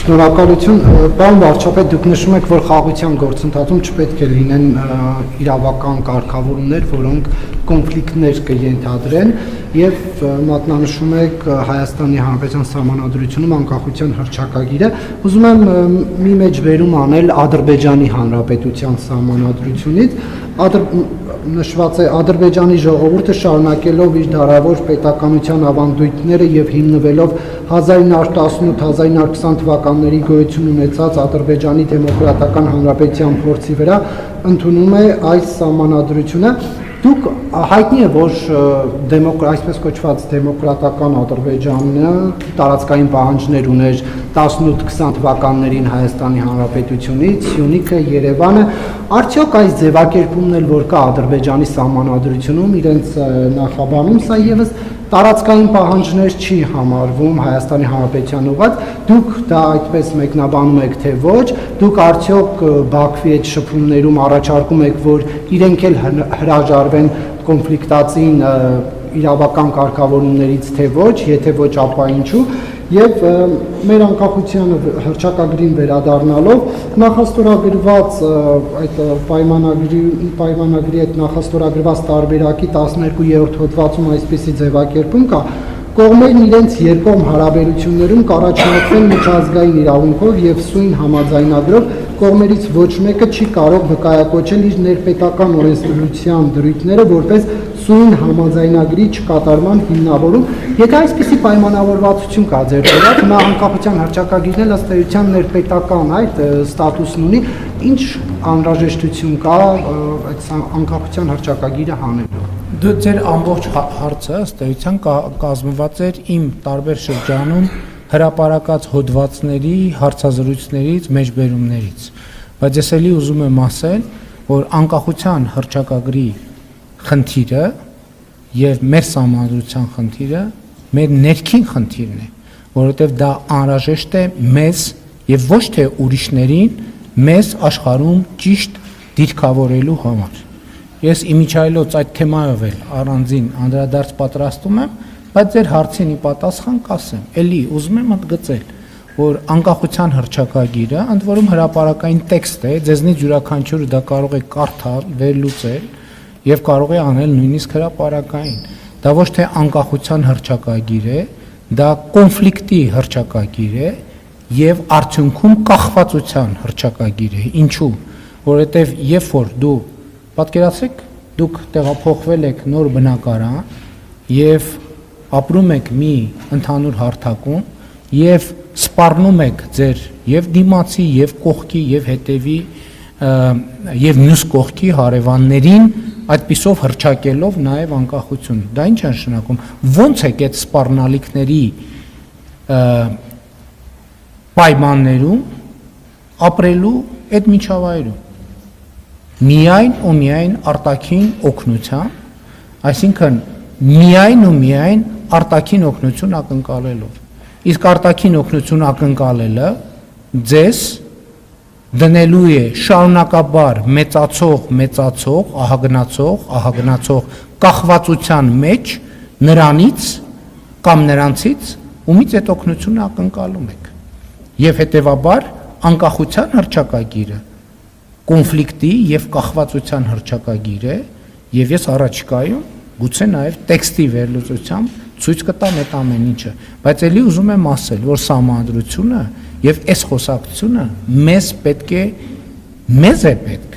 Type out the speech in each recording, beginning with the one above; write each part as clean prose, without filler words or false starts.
Շնորհակալություն, պարոն վարչապետ, դուք նշում եք, որ խաղաղության գործընթացում չպետք է լինեն իրավական կարգավորումներ, որոնք կոնֆլիկտներ կենթադրեն, եւ մատնանշում եք Հայաստանի Հանրապետության Սահմանադրությունում անկախության հռչակագիրը։ Ուզում եմ մի մեջբերում անել Ադրբեջանի Հանրապետության Սահմանադրությունից։ Նշված է Ադրբեջանի ժողովուրդը շարունակելով իր դարավոր պետականության ավանդույթները եւ հիմնվելով 1918-1920 թվականների գոյություն ունեցած Ադրբեջանի Դեմոկրատական Հանրապետության փորձի վրա ընդունում է այս սահմանադրությունը։ Դուք հայտնի է, որ այսպես կոչված դեմոկրատական Ադրբեջանը տարածքային պահանջներ ուներ 18-20 թվականներին Հայաստանի Հանրապետությունից, Սյունիքը, Երևանը, արդյոք այս ձևակերպումն էլ որ կա Ադրբեջանի սահմանադրությունում իրենց նախաբանում, սա եւս տարածքային պահանջներ չի համարվում Հայաստանի Հանրապետության ուղղված, դուք դա այդպես մեկնաբանում եք, թե ոչ, դուք արդյոք Բաքվի այդ շփումներում առաջարկում եք, որ իրենք էլ հրաժարվեն կոնֆլիկտածին իրավական կարգավորումներից, թե ոչ, եթե ոչ, ապա ինչու, եւ մեր անկախության հռչակագրին վերադառնալով նախաստորագրված այդ պայմանագրի այդ նախաստորագրված տարբերակի 12-րդ հոդվածում այսպիսի ձևակերպում կա. կողմերն իրենց երկկողմ հարաբերություններում կառաջնորդվեն միջազգային իրավունքով եւ սույն համաձայնագրով կողմերից ոչ մեկը չի կարող վկայակոչել իր ներպետական օրենսդրության դրույթները որպես սույն համաձայնագրի չկատարման հիմնավորում։ Եթե այսպիսի պայմանավորվածություն կա ձեր դեպքում, հիմա անկախության հռչակագիրն էլ ըստ էության ներպետական այդ ստատուսն ունի, ինչ անհրաժեշտություն կա այդ անկախության հռչակագիրը հանելու։ Դու ձեր ամբողջ հարցը ըստ էության կազմված էր իմ տարբեր շրջանում հրապարակած հոդվածների, հարցազրույցներից, մեջբերումներից, բայց ես էլի ուզում եմ ասել, որ անկախության հռչակագրի խնդիրը եւ մեր սահմանադրության խնդիրը մեր ներքին խնդիրն է, որովհետեւ դա անհրաժեշտ է մեզ եւ ոչ թե ուրիշներին մեզ աշխարհում ճիշտ դիրքավորելու համար։ Ես իմիջայլոց այդ թեմայով էլ առանձին անդրադարձ պատրաստում եմ, բայց ձեր հարցին ի պատասխան կասեմ, էլի ուզում եմ ընդգծել, որ անկախության հռչակագիրը ընդ որում հրապարակային տեքստ է, ձեզնից յուրաքանչյուրը դա կարող է կարդալ, վերլուծել եւ կարող է անել նույնիսկ հրապարակային։ Դա ոչ թե անկախության հռչակագիր է, դա կոնֆլիկտի հռչակագիր է եւ արդյունքում կախվածության հռչակագիր է։ Ինչու՞։ Որովհետեւ երբ որ դու պատկերացրեք, դուք տեղափոխվել եք նոր բնակարան եւ ապրում եք մի ընդհանուր հարթակում եւ սպառնում եք ձեր եւ դիմացի եւ կողքի եւ հետեւի եւ մյուս կողքի հարևաններին այդպիսով հռչակելով նաեւ անկախություն։ Դա ինչ է նշանակում։ Ոնց է այդ սպառնալիքների պայմաններում ապրելու այդ միջավայրում միայն ու միայն արտաքին օգնության, այսինքն միայն ու միայն արտաքին օգնություն ակնկալելով։ Իսկ արտաքին օգնություն ակնկալելը ձեզ դնելու է շարունակաբար մեծացող, ահագնացող կախվածության մեջ նրանից կամ նրանցից, ումից այդ օգնությունը ակնկալում եք։ Եվ հետևաբար անկախության հռչակագիրը կոնֆլիկտի եւ կախվածության հռչակագիր է, եւ ես առաջիկայում գուցե նաեւ տեքստի վերլուծությամբ ցույց կտամ այդ ամեն ինչը, բայց ելի ուզում եմ ասել, որ սահմանադրությունը եւ այս խոսակցությունը մեզ է պետք։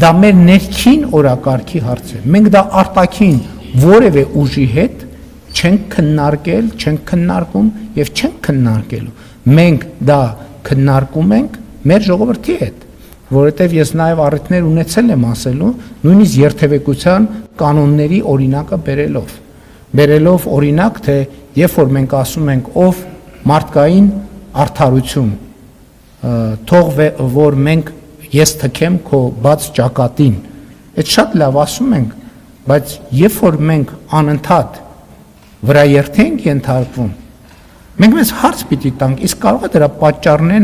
Դա մեր ներքին օրակարգի հարց է։ Մենք դա արտաքին որևէ ուժի հետ չենք քննարկել, չենք քննարկում եւ չենք քննարկելու։ Մենք դա քննարկում ենք մեր ժողովրդի հետ, որովհետև ես նաև առիթներ ունեցել եմ ասելու, նույնիսկ երթևեկության կանոնների օրինակը բերելով օրինակ, թե երբ որ մենք ասում ենք ով մարդկային արդարություն, թող որ մենք ես թքեմ քո բաց ճակատին, այդ շատ լավ ասում ենք, բայց երբ որ մենք անընդհատ վրա երթենք ենթարկվում, մենք մեզ հարց պիտի տանք, իսկ կարող է դրա պատճառն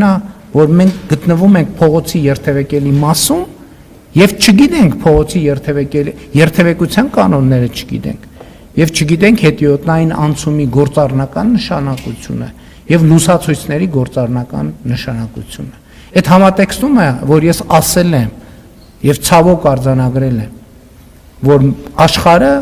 որ մենք գտնվում ենք փողոցի երթևեկելի մասում եւ չգիտենք փողոցի երթևեկության կանոնները չգիտենք եւ չգիտենք հետիոտնային անցումի գործառնական նշանակությունը եւ լուսացույցների գործառնական նշանակությունը։ Այդ համատեքստում է, որ ես ասել եմ եւ ցավոք արձանագրել եմ, որ աշխարհը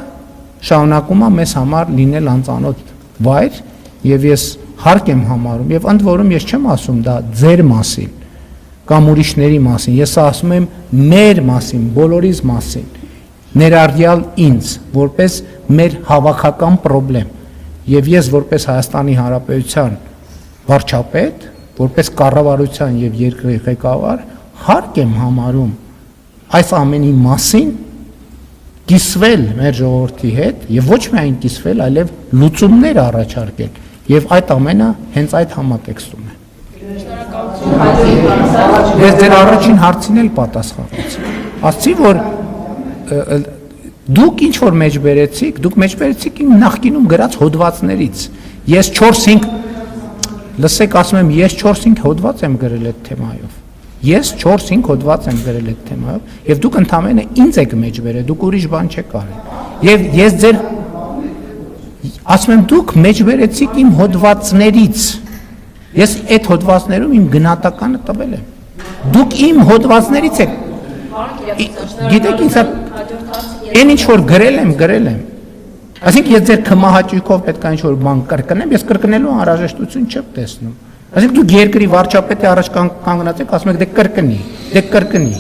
շարունակում է մեզ համար լինել անծանոթ վայր եւ ես հարկ եմ համարում եւ ընդ որում ես չեմ ասում դա ձեր մասին կամ ուրիշների մասին, ես ասում եմ մեր մասին, բոլորիս մասին, ներառյալ ինձ, որպես մեր հավաքական խնդրեմ եւ ես որպես Հայաստանի Հանրապետության վարչապետ, որպես կառավարության եւ երկրի ղեկավար հարկ եմ համարում այս ամենի մասին կիսվել մեր ժողովրդի հետ եւ ոչ միայն կիսվել, այլև լուծումներ առաջարկել եւ այդ ամենը հենց այդ համատեքստում է։ Ես ձեր առաջին հարցին էլ պատասխանեցի։ Ասացի, որ դուք ինչ որ մեջ բերեցիք, դուք մեջ բերեցիք իմ նախկինում գրած հոդվածներից։ Ես 4-5 լսեք, ասում եմ, ես 4-5 հոդված եմ գրել այդ թեմայով։ Ես 4-5 հոդված եմ գրել այդ թեմայով եւ դուք ընդամենը ինձ եք մեջ բերել, դուք ուրիշ բան չեք արել։ Եվ ես ձեր ասում եմ, դուք մեջ բերեցիք իմ հոդվածներից։ Ես այդ հոդվածներում իմ գնահատականը տվել եմ։ Դուք իմ հոդվածներից եք։ Գիտեք ինձ այն ինչ որ գրել եմ։ Այսինքն ես ձեր քմահաճույքով պետք է ինչ որ բան կրկնեմ, ես կրկնելու անհրաժեշտություն չեմ տեսնում։ Այսինքն դուք երկրի վարչապետի առաջ կանգնած եք, ասում եք դե կրկնի։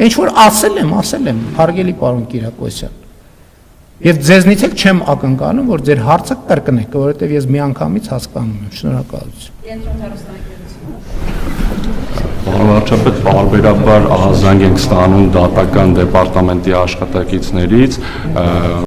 Ինչ որ ասել եմ, հարգելի պարոն Կիրակոսյան։ Եվ ձեզնից էլ չեմ ակնկալում, որ ձեր հարցը կրկնեք, որովհետև ես միանգամից հասկանում եմ։ Շնորհակալություն։ Պարոն վարչապետ, պարբերաբար ահազանգ ենք ստանում դատական դեպարտամենտի աշխատակիցներից